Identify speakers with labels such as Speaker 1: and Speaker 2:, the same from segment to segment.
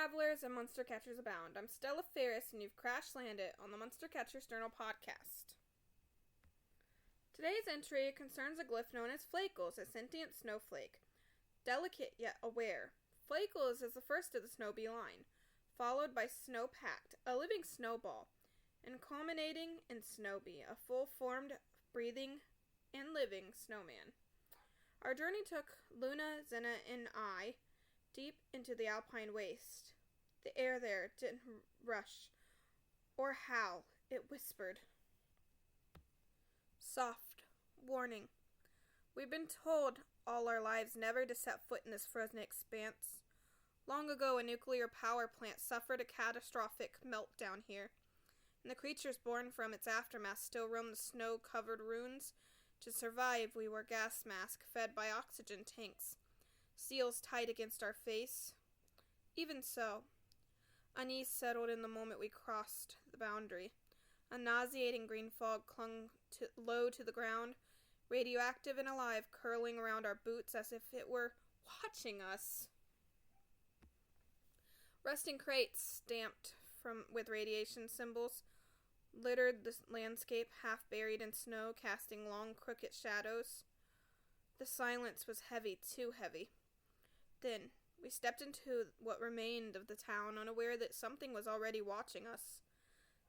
Speaker 1: travelers and monster catchers abound. I'm Stella Ferris, and you've crash-landed on the Monster Catchers Journal podcast. Today's entry concerns a glyph known as Flakles, a sentient snowflake. Delicate yet aware, Flakles is the first of the Snobii line, followed by Snowpacked, a living snowball, and culminating in Snobii, a full-formed, breathing, and living snowman. Our journey took Luna, Zena, and I deep into the Alpine Waste. The air there didn't rush or howl, it whispered. Soft warning. We've been told all our lives never to set foot in this frozen expanse. Long ago, a nuclear power plant suffered a catastrophic meltdown here, and the creatures born from its aftermath still roam the snow-covered ruins. To survive, we wore gas masks fed by oxygen tanks, seals tight against our face. Even so, unease settled in the moment we crossed the boundary. A nauseating green fog clung low to the ground, radioactive and alive, curling around our boots as if it were watching us. Rusting crates, stamped with radiation symbols, littered the landscape, half buried in snow, casting long, crooked shadows. The silence was heavy, too heavy. Then, we stepped into what remained of the town, unaware that something was already watching us.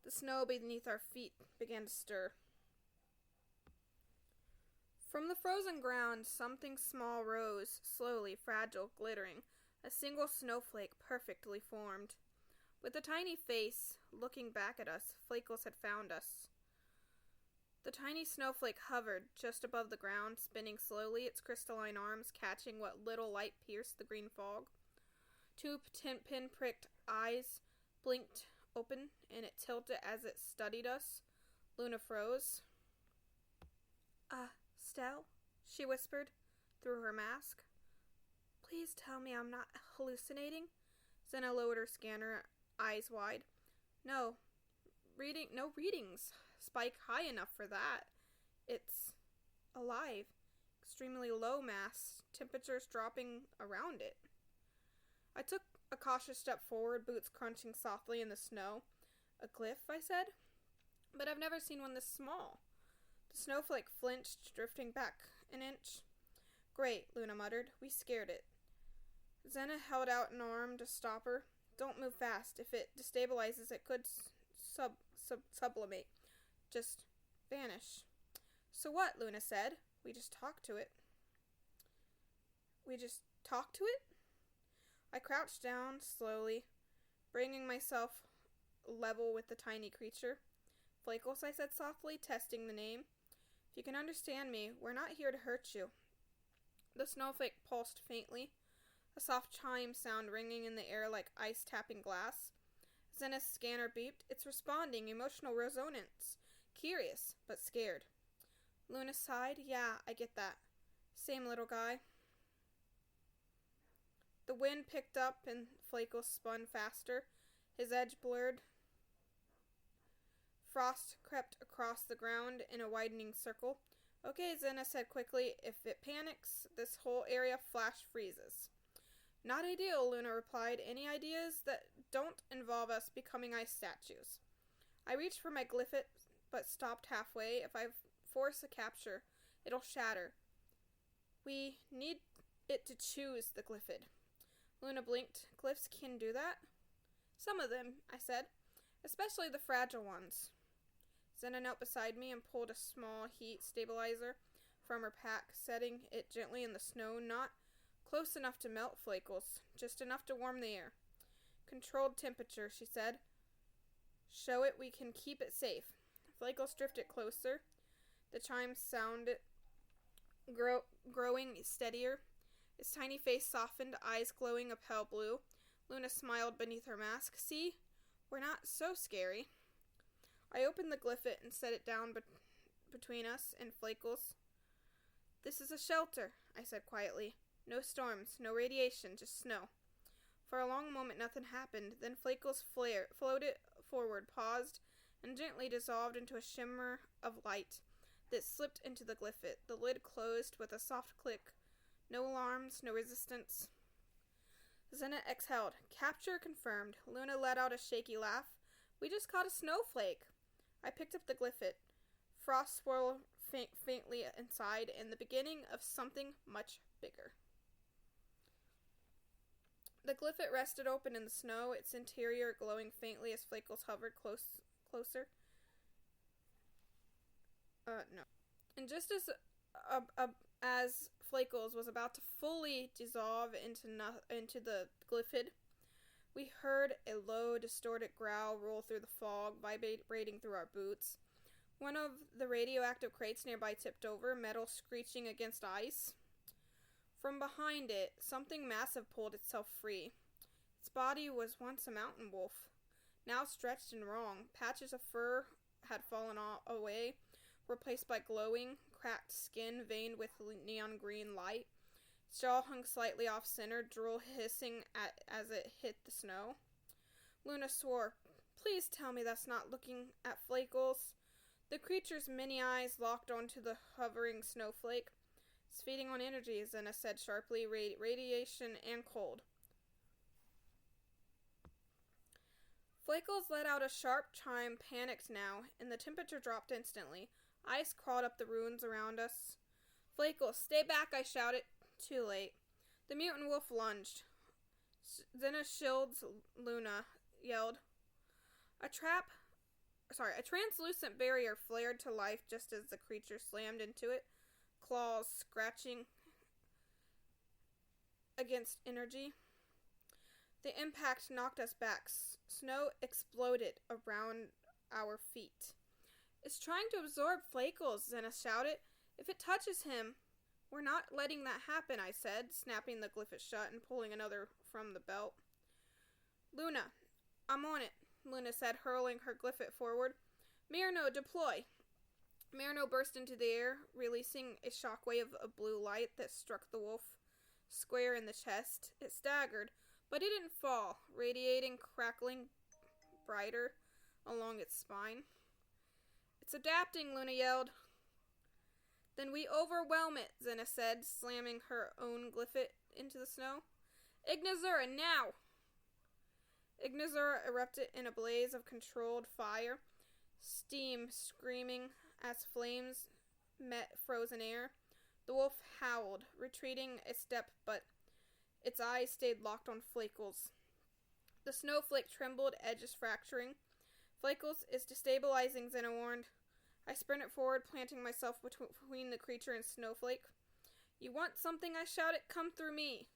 Speaker 1: The snow beneath our feet began to stir. From the frozen ground, something small rose, slowly, fragile, glittering, a single snowflake perfectly formed. With a tiny face, looking back at us, Flakles had found us. The tiny snowflake hovered just above the ground, spinning slowly, its crystalline arms catching what little light pierced the green fog. Two pin-pricked eyes blinked open, and it tilted as it studied us. Luna froze. Stell, she whispered through her mask. Please tell me I'm not hallucinating. Zena lowered her scanner, eyes wide. No readings spike high enough for that. It's alive. Extremely low mass, temperatures dropping around it. I took a cautious step forward, boots crunching softly in the snow. A glyph, I said. But I've never seen one this small. The snowflake flinched, drifting back an inch. Great, Luna muttered. We scared it. Zena held out an arm to stop her. Don't move fast. If it destabilizes, it could sublimate. Just vanish. So what? Luna said. We just talk to it. We just talk to it? I crouched down slowly, bringing myself level with the tiny creature. Flakles, I said softly, testing the name. If you can understand me, we're not here to hurt you. The snowflake pulsed faintly, a soft chime sound ringing in the air like ice tapping glass. Zena's scanner beeped. It's responding, emotional resonance. Curious, but scared. Luna sighed. Yeah, I get that. Same little guy. The wind picked up and Flakles spun faster, his edge blurred. Frost crept across the ground in a widening circle. Okay, Zena said quickly. If it panics, this whole area flash freezes. Not ideal, Luna replied. Any ideas that don't involve us becoming ice statues? I reached for my Glyph, but stopped halfway. If I force a capture, it'll shatter. We need it to choose the Glyphid. Luna blinked. Glyphs can do that? Some of them, I said. Especially the fragile ones. Zena knelt beside me and pulled a small heat stabilizer from her pack, setting it gently in the snow, not close enough to melt Flakles, just enough to warm the air. Controlled temperature, she said. Show it we can keep it safe. Flakles drifted closer. The chimes sounded growing steadier. Its tiny face softened, eyes glowing a pale blue. Luna smiled beneath her mask. See? We're not so scary. I opened the Glyph and set it down between us and Flakles. This is a shelter, I said quietly. No storms, no radiation, just snow. For a long moment nothing happened. Then Flakles floated forward, paused, and gently dissolved into a shimmer of light that slipped into the Glyph. The lid closed with a soft click. No alarms, no resistance. Zena exhaled. Capture confirmed. Luna let out a shaky laugh. We just caught a snowflake. I picked up the Glyph. Frost swirled faintly inside, and the beginning of something much bigger. The Glyph rested open in the snow, its interior glowing faintly as Flakles hovered closer. No. And just as Flakles was about to fully dissolve into the Glyph, we heard a low, distorted growl roll through the fog, vibrating through our boots. One of the radioactive crates nearby tipped over, metal screeching against ice. From behind it, something massive pulled itself free. Its body was once a mountain wolf, now stretched and wrong. Patches of fur had fallen away, replaced by glowing, cracked skin veined with neon green light. Its jaw hung slightly off-center, drool hissing as it hit the snow. Luna swore, "Please tell me that's not looking at Flakles." The creature's many eyes locked onto the hovering snowflake. "It's feeding on energy," Zena said sharply, "radiation and cold." Flakles let out a sharp chime, panicked now, and the temperature dropped instantly. Ice crawled up the ruins around us. "Flakles, stay back," I shouted. Too late. The mutant wolf lunged. Zena shields Luna yelled. A translucent barrier flared to life just as the creature slammed into it, claws scratching against energy. The impact knocked us back. Snow exploded around our feet. "It's trying to absorb Flakles," Zena shouted. "If it touches him..." "We're not letting that happen," I said, snapping the Glyph shut and pulling another from the belt. "Luna, I'm on it," Luna said, hurling her Glyph forward. "Myrno, deploy." Myrno burst into the air, releasing a shockwave of blue light that struck the wolf square in the chest. It staggered, but it didn't fall, radiating, crackling brighter along its spine. "It's adapting," Luna yelled. "Then we overwhelm it," Zena said, slamming her own Glyph into the snow. "Ignazura, now!" Ignazura erupted in a blaze of controlled fire, steam screaming as flames met frozen air. The wolf howled, retreating a step, but its eyes stayed locked on Flakles. The snowflake trembled, edges fracturing. "Flakles is destabilizing," Zena warned. I sprinted forward, planting myself between the creature and snowflake. "You want something?" I shouted. "Come through me."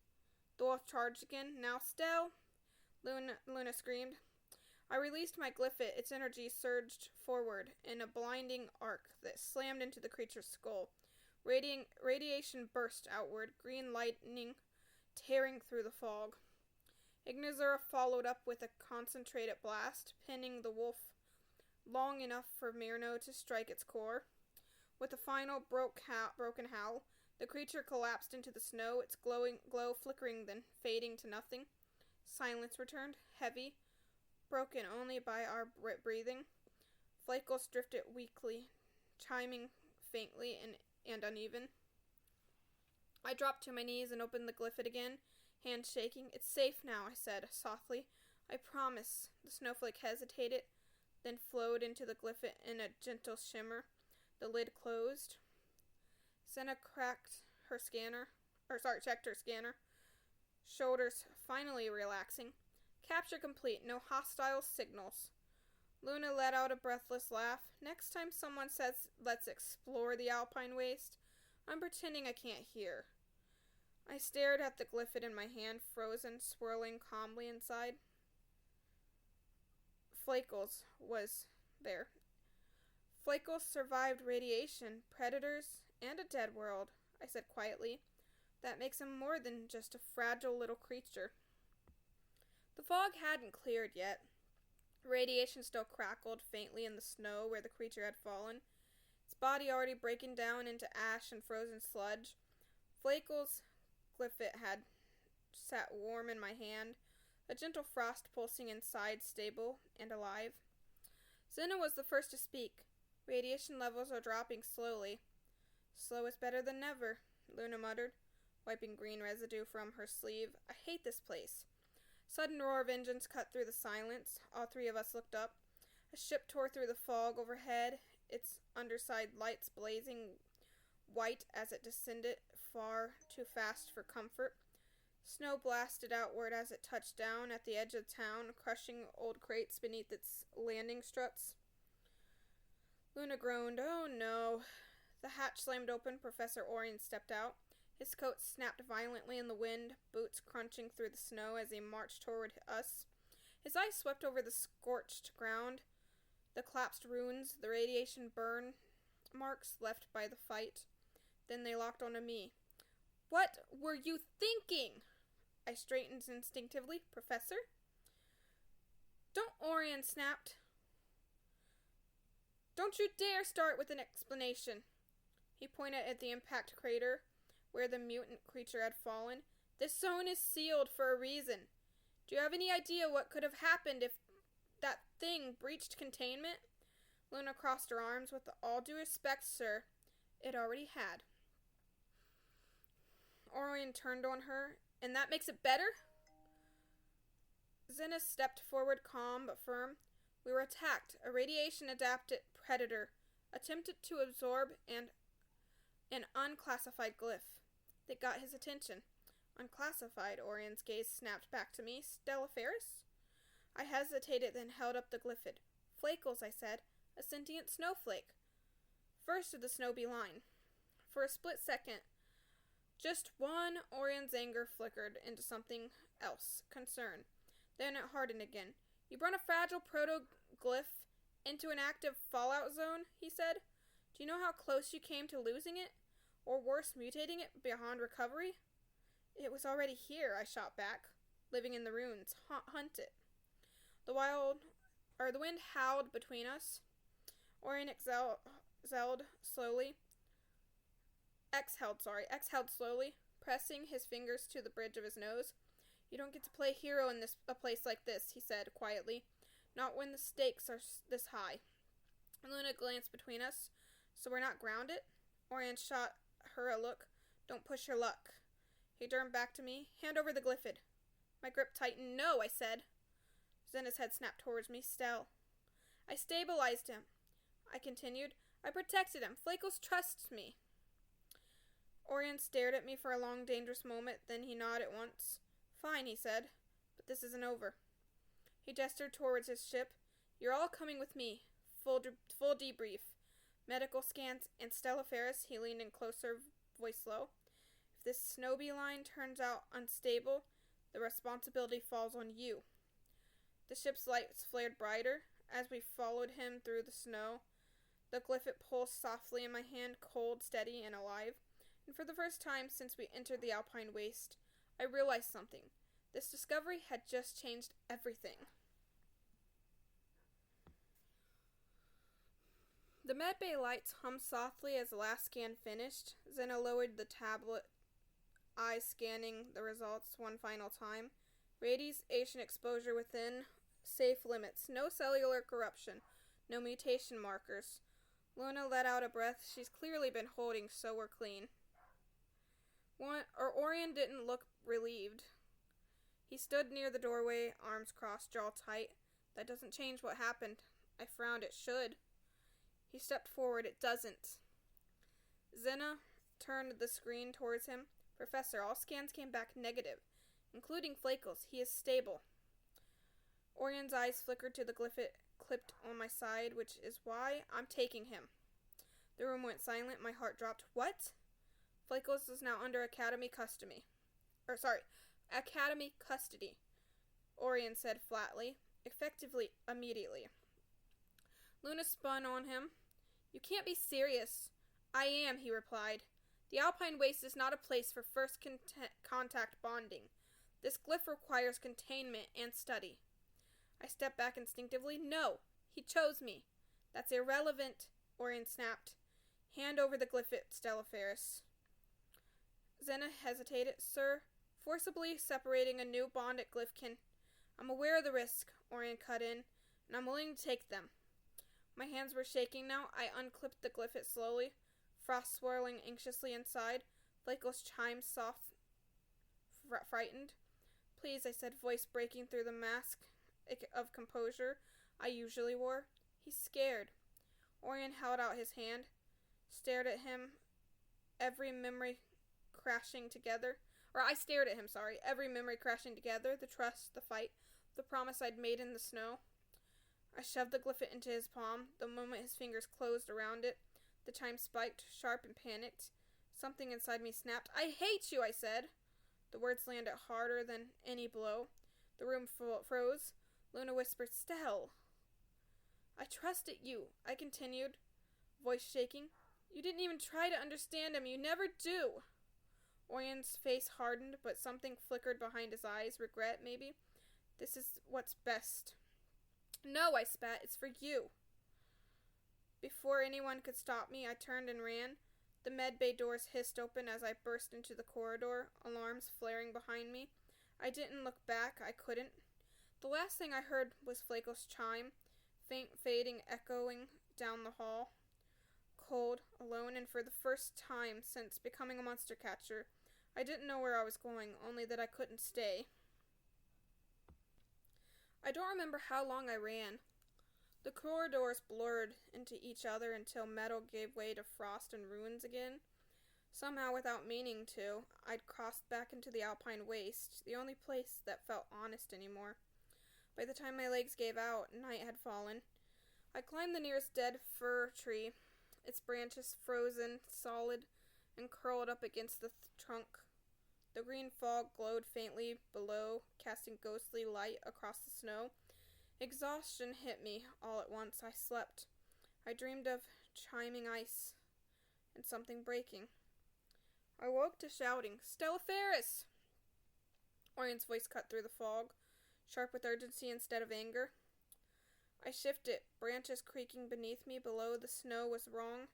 Speaker 1: The wolf charged again. "Now, Stell!" Luna screamed. I released my Glyph. Its energy surged forward in a blinding arc that slammed into the creature's skull. Radiation burst outward, green lightning tearing through the fog. Ignazura followed up with a concentrated blast, pinning the wolf long enough for Myrno to strike its core. With a final broken howl, the creature collapsed into the snow, its glow flickering, then fading to nothing. Silence returned, heavy, broken only by our breathing. Flakles drifted weakly, chiming faintly and uneven. I dropped to my knees and opened the Glyph again, hands shaking. "It's safe now," I said softly. "I promise." The snowflake hesitated, then flowed into the Glyph in a gentle shimmer. The lid closed. Zena checked her scanner. Shoulders finally relaxing. "Capture complete. No hostile signals." Luna let out a breathless laugh. "Next time someone says, 'Let's explore the Alpine Waste,' I'm pretending I can't hear." I stared at the Glyph in my hand, frozen, swirling calmly inside. Flakles was there. Flakles survived radiation, predators, and a dead world, I said quietly. That makes him more than just a fragile little creature. The fog hadn't cleared yet. Radiation still crackled faintly in the snow where the creature had fallen, its body already breaking down into ash and frozen sludge. Flakles' Glyph had sat warm in my hand, a gentle frost pulsing inside, stable and alive. Zena was the first to speak. "Radiation levels are dropping slowly." "Slow is better than never," Luna muttered, wiping green residue from her sleeve. "I hate this place. Sudden roar of engines cut through the silence. All three of us looked up. A ship tore through the fog overhead, its underside lights blazing white as it descended far too fast for comfort. Snow blasted outward as it touched down at the edge of town, crushing old crates beneath its landing struts. Luna groaned. "Oh no." The hatch slammed open. Professor Orion stepped out. His coat snapped violently in the wind, boots crunching through the snow as he marched toward us. His eyes swept over the scorched ground, the collapsed ruins, the radiation burn marks left by the fight. Then they locked onto me. "What were you thinking?" I straightened instinctively. "Professor?" "Don't," Orion snapped. "Don't you dare start with an explanation." He pointed at the impact crater where the mutant creature had fallen. "This zone is sealed for a reason. Do you have any idea what could have happened if that thing breached containment?" Luna crossed her arms. "With all due respect, sir, it already had." Orion turned on her. "And that makes it better?" Zena stepped forward, calm but firm. "We were attacked. A radiation-adapted predator attempted to absorb an unclassified glyph. They got his attention." "Unclassified?" Orion's gaze snapped back to me. "Stellaferis?" I hesitated, then held up the glyphid. "Flakles," I said. "A sentient snowflake. First of the Snobii line." For a split second, just one, Orion's anger flickered into something else, concern. Then it hardened again. "You brought a fragile proto-glyph into an active fallout zone," he said. "Do you know how close you came to losing it? Or worse, mutating it beyond recovery?" "It was already here," I shot back. "Living in the ruins. Hunt it." The wind howled between us. Orion exhaled slowly, pressing his fingers to the bridge of his nose. "You don't get to play hero in a place like this," he said quietly. "Not when the stakes are this high." Luna glanced between us. "So we're not grounded?" Orion shot her a look. "Don't push your luck." He turned back to me. "Hand over the glyphid." My grip tightened. "No," I said. Zena's head snapped towards me. "Still." "I stabilized him," I continued. "I protected him. Flakles trusts me." Orion stared at me for a long, dangerous moment. Then he nodded once. "Fine," he said. "But this isn't over." He gestured towards his ship. "You're all coming with me. Full debrief. Medical scans and Stellaferis." He leaned in closer, voice low. "If this Snobii line turns out unstable, the responsibility falls on you." The ship's lights flared brighter. As we followed him through the snow, the glyphid pulsed softly in my hand, cold, steady, and alive. And for the first time since we entered the Alpine Waste, I realized something. This discovery had just changed everything. The medbay lights hummed softly as the last scan finished. Zena lowered the tablet, eyes scanning the results one final time. Radiation exposure within safe limits. No cellular corruption. No mutation markers. Luna let out a breath. She's clearly been holding, so we're clean. Orion didn't look relieved. He stood near the doorway, arms crossed, jaw tight. "That doesn't change what happened." I frowned. "It should." He stepped forward. "It doesn't." Zena turned the screen towards him. "Professor, all scans came back negative, including Flakles. He is stable." Orion's eyes flickered to the glyphid clipped on my side, which is why I'm taking him. The room went silent. My heart dropped. "What?" "Flakles is now under Academy custody. Orion said flatly. "Effectively, immediately." Luna spun on him. "You can't be serious." "I am," he replied. "The Alpine Waste is not a place for first contact bonding. This glyph requires containment and study." I stepped back instinctively. "No, he chose me." "That's irrelevant," Orion snapped. "Hand over the glyphid, Stellaferis." Zena hesitated. "Sir, forcibly separating a new bonded glyph can..." "I'm aware of the risk," Orion cut in, "and I'm willing to take them." My hands were shaking now. I unclipped the glyphid slowly, frost swirling anxiously inside. Flakles chimed soft, frightened. Please, I said, voice breaking through the mask of composure I usually wore. He's scared. Orion held out his hand, stared at him, every memory crashing together. I stared at him, every memory crashing together, the trust, the fight, the promise I'd made in the snow. I shoved the glyph into his palm. The moment his fingers closed around it, the chime spiked, sharp and panicked. Something inside me snapped. I hate you, I said. The words landed harder than any blow. The room froze. Luna whispered, Stell. I trusted you, I continued, voice shaking. You didn't even try to understand him. You never do. Orion's face hardened, but something flickered behind his eyes. Regret, maybe? This is what's best. No, I spat. It's for you. Before anyone could stop me, I turned and ran. The med bay doors hissed open as I burst into the corridor, alarms flaring behind me. I didn't look back. I couldn't. The last thing I heard was Flakles' chime, faint fading echoing down the hall. Cold, alone, and for the first time since becoming a monster catcher, I didn't know where I was going, only that I couldn't stay. I don't remember how long I ran. The corridors blurred into each other until metal gave way to frost and ruins again. Somehow, without meaning to, I'd crossed back into the Alpine Waste, the only place that felt honest anymore. By the time my legs gave out, night had fallen. I climbed the nearest dead fir tree, its branches frozen, solid, and curled up against the trunk. The green fog glowed faintly below, casting ghostly light across the snow. Exhaustion hit me all at once. I slept. I dreamed of chiming ice and something breaking. I woke to shouting, Stella Ferris! Orion's voice cut through the fog, sharp with urgency instead of anger. I shifted, branches creaking beneath me. Below, the snow was wrong,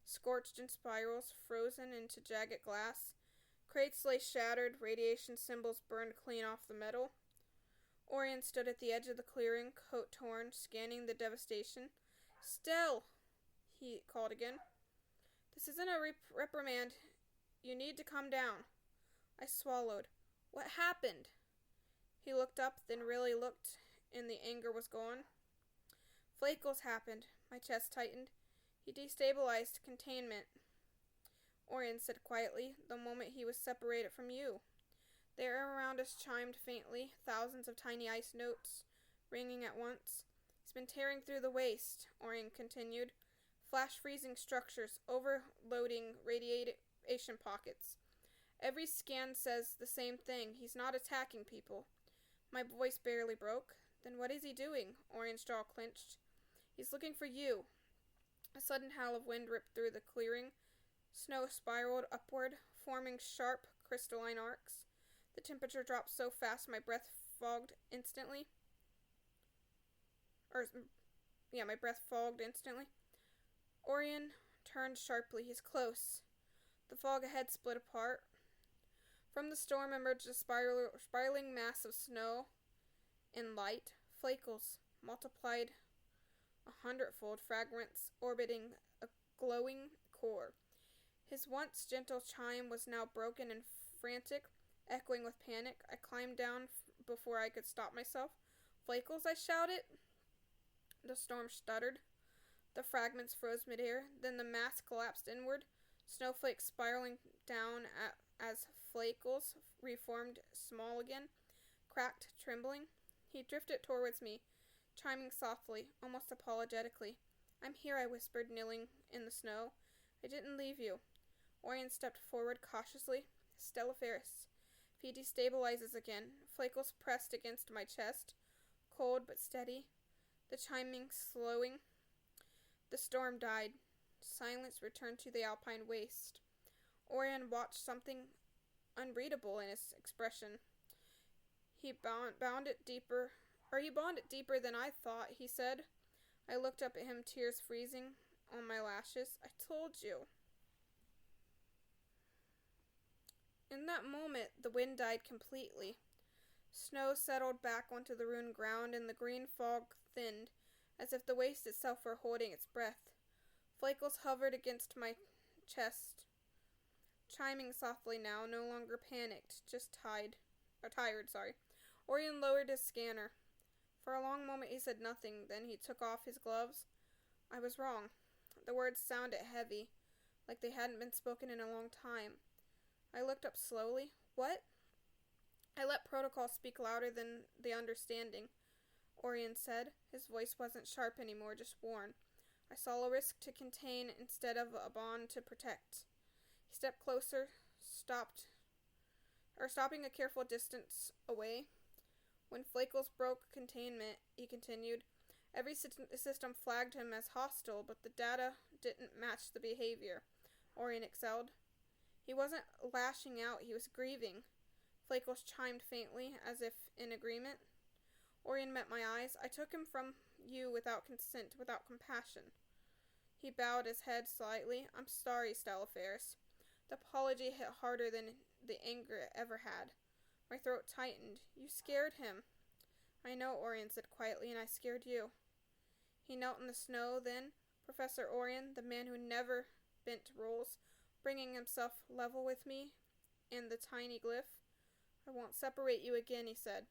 Speaker 1: scorched in spirals, frozen into jagged glass. Crates lay shattered, radiation symbols burned clean off the metal. Orion stood at the edge of the clearing, coat torn, scanning the devastation. Stell! He called again. This isn't a reprimand. You need to come down. I swallowed. What happened? He looked up, then really looked, and the anger was gone. Flakles happened. My chest tightened. He destabilized containment. Orion said quietly, the moment he was separated from you. The air around us chimed faintly, thousands of tiny ice notes, ringing at once. He's been tearing through the waste, Orion continued. Flash freezing structures, overloading radiation pockets. Every scan says the same thing. He's not attacking people. My voice barely broke. Then what is he doing? Orion's jaw clenched. He's looking for you. A sudden howl of wind ripped through the clearing. Snow spiraled upward, forming sharp, crystalline arcs. The temperature dropped so fast my breath fogged instantly. My breath fogged instantly. Orion turned sharply. He's close. The fog ahead split apart. From the storm emerged a spiraling mass of snow and light. Flakles, multiplied 100-fold, fragments orbiting a glowing core. His once gentle chime was now broken and frantic, echoing with panic. I climbed down before I could stop myself. Flakles, I shouted. The storm stuttered. The fragments froze midair. Then the mass collapsed inward, snowflakes spiraling down as Flakles reformed small again, cracked, trembling. He drifted towards me, chiming softly, almost apologetically. I'm here, I whispered, kneeling in the snow. I didn't leave you. Orion stepped forward cautiously. Stella Ferris. If he destabilizes again. Flakles pressed against my chest, cold but steady, the chiming slowing. The storm died. Silence returned to the Alpine Waste. Orion watched something unreadable in his expression. He bonded deeper than I thought, he said. I looked up at him, tears freezing on my lashes. I told you. In that moment, the wind died completely. Snow settled back onto the ruined ground, and the green fog thinned, as if the waste itself were holding its breath. Flakles hovered against my chest, chiming softly now, no longer panicked, just tied. tired. Orion lowered his scanner. For a long moment he said nothing, then he took off his gloves. I was wrong. The words sounded heavy, like they hadn't been spoken in a long time. I looked up slowly. What? I let protocol speak louder than the understanding, Orion said. His voice wasn't sharp anymore, just worn. I saw a risk to contain instead of a bond to protect. He stepped closer, stopping a careful distance away. When Flakles broke containment, he continued, every system flagged him as hostile, but the data didn't match the behavior, Orion excelled. He wasn't lashing out, he was grieving. Flakles chimed faintly, as if in agreement. Orion met my eyes. I took him from you without consent, without compassion. He bowed his head slightly. I'm sorry, Stella Ferris. The apology hit harder than the anger it ever had. My throat tightened. You scared him. I know, Orion said quietly, and I scared you. He knelt in the snow, then Professor Orion, the man who never bent rules, bringing himself level with me and the tiny Glyph. I won't separate you again, he said.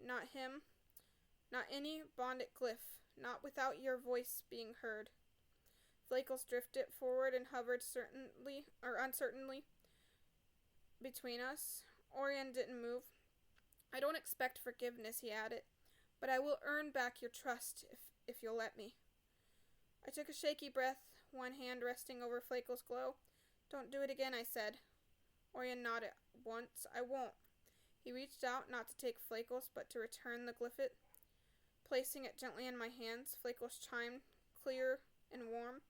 Speaker 1: Not him. Not any bonded Glyph. Not without your voice being heard. Flakles drifted forward and hovered uncertainly between us. Orion didn't move. I don't expect forgiveness, he added, but I will earn back your trust if you'll let me. I took a shaky breath, one hand resting over Flakles' glow. Don't do it again, I said. Orion nodded. Once, I won't. He reached out, not to take Flakles, but to return the Glyph. Placing it gently in my hands, Flakles chimed, clear and warm,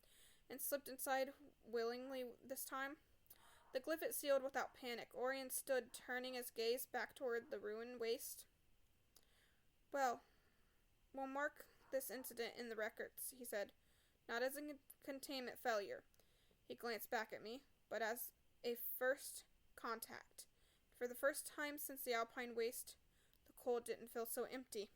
Speaker 1: and slipped inside willingly this time. The Glyph sealed without panic. Orion stood, turning his gaze back toward the ruined waste. Well, we'll mark this incident in the records, he said, not as a containment failure. He glanced back at me, but as a first contact. For the first time since the Alpine Waste, the cold didn't feel so empty.